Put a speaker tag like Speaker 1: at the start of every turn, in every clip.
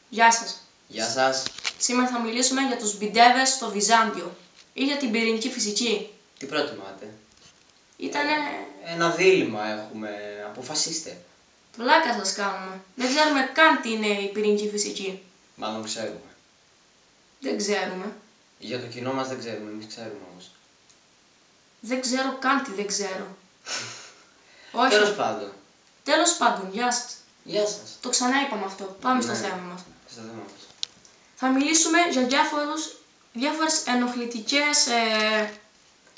Speaker 1: Γεια σας.
Speaker 2: Γεια σας.
Speaker 1: Σήμερα θα μιλήσουμε για τους μπιντέβες στο Βυζάντιο ή για την πυρηνική φυσική.
Speaker 2: Τι προτιμάτε?
Speaker 1: Ήτανε...
Speaker 2: Ένα δίλημμα έχουμε. Αποφασίστε.
Speaker 1: Βλάκα σας κάνουμε. Δεν ξέρουμε καν τι είναι η πυρηνική φυσική.
Speaker 2: Μάλλον ξέρουμε.
Speaker 1: Δεν ξέρουμε.
Speaker 2: Για το κοινό μας δεν ξέρουμε. Εμείς ξέρουμε όμως.
Speaker 1: Δεν ξέρω καν τι δεν ξέρω. Όχι.
Speaker 2: Τέλος πάντων.
Speaker 1: Τέλος πάντων, γεια σας.
Speaker 2: Γεια σας.
Speaker 1: Το ξανά είπαμε αυτό. Πάμε στο
Speaker 2: Ναι.
Speaker 1: θέμα μας.
Speaker 2: Στο θέμα μας.
Speaker 1: Θα μιλήσουμε για διάφορες ενοχλητικές,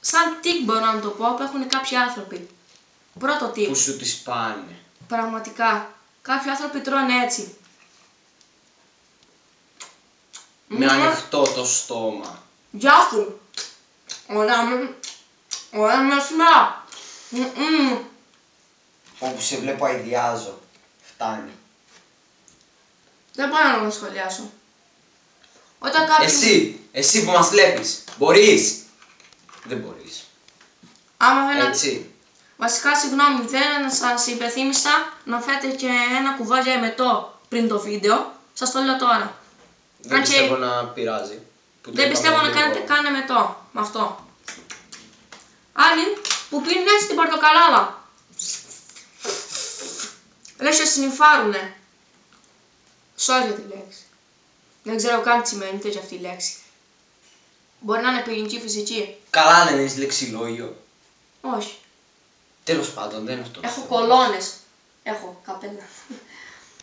Speaker 1: σαν τικ μπορώ να το πω, που έχουν κάποιοι άνθρωποι. Πρώτο τικ.
Speaker 2: Που σου τις πάνε.
Speaker 1: Πραγματικά. Κάποιοι άνθρωποι τρώνε έτσι.
Speaker 2: Με ανοιχτό το στόμα.
Speaker 1: Γεια σου. Ωραία με σήμερα.
Speaker 2: Όπου σε βλέπω αηδιάζω. Φτάνει.
Speaker 1: Δεν πάω να με σχολιάσω. Όταν κάποιοι...
Speaker 2: Εσύ που μας βλέπεις. Μπορείς. Δεν μπορείς.
Speaker 1: Άμα δεν...
Speaker 2: Έτσι.
Speaker 1: Βασικά, συγγνώμη, δεν σας υπενθύμησα να φέρετε και ένα κουβάλι εμετό πριν το βίντεο. Σας το λέω τώρα.
Speaker 2: Δεν πιστεύω να πειράζει.
Speaker 1: Δεν πιστεύω να κάνετε καν εμετό με αυτό. Άλλοι που πίνουν έτσι την πορτοκαλάδα. Λες και συνυφάρουνε. Sorry για τη λέξη. Δεν ξέρω καν τι σημαίνει τέτοια αυτή η λέξη. Μπορεί να είναι πυρηνική φυσική.
Speaker 2: Καλά δεν έχεις λεξιλόγιο.
Speaker 1: Όχι.
Speaker 2: Τέλος πάντων, δεν είναι αυτό.
Speaker 1: Έχω κολόνες. Έχω καπέλα.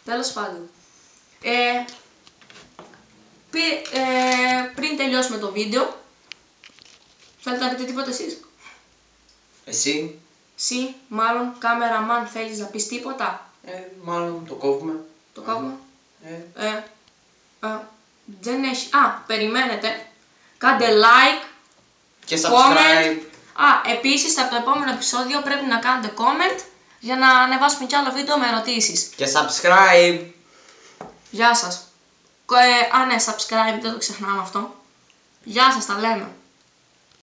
Speaker 1: Τέλος πάντων. Πριν τελειώσουμε το βίντεο, θέλετε να πείτε τίποτα εσείς?
Speaker 2: Εσύ?
Speaker 1: Εσύ, μάλλον, κάμεραμαν, θέλεις να πεις τίποτα?
Speaker 2: Μάλλον το κόβουμε.
Speaker 1: Το κόβουμε?
Speaker 2: Ε.
Speaker 1: Δεν έχει... περιμένετε. Κάντε like
Speaker 2: Και subscribe.
Speaker 1: comment. Επίσης, από το επόμενο επεισόδιο πρέπει να κάνετε comment για να ανεβάσουμε κι άλλο βίντεο με ερωτήσεις.
Speaker 2: Και subscribe.
Speaker 1: Γεια σας. Ναι, subscribe, δεν το ξεχνάμε αυτό. Γεια σας, τα λέμε.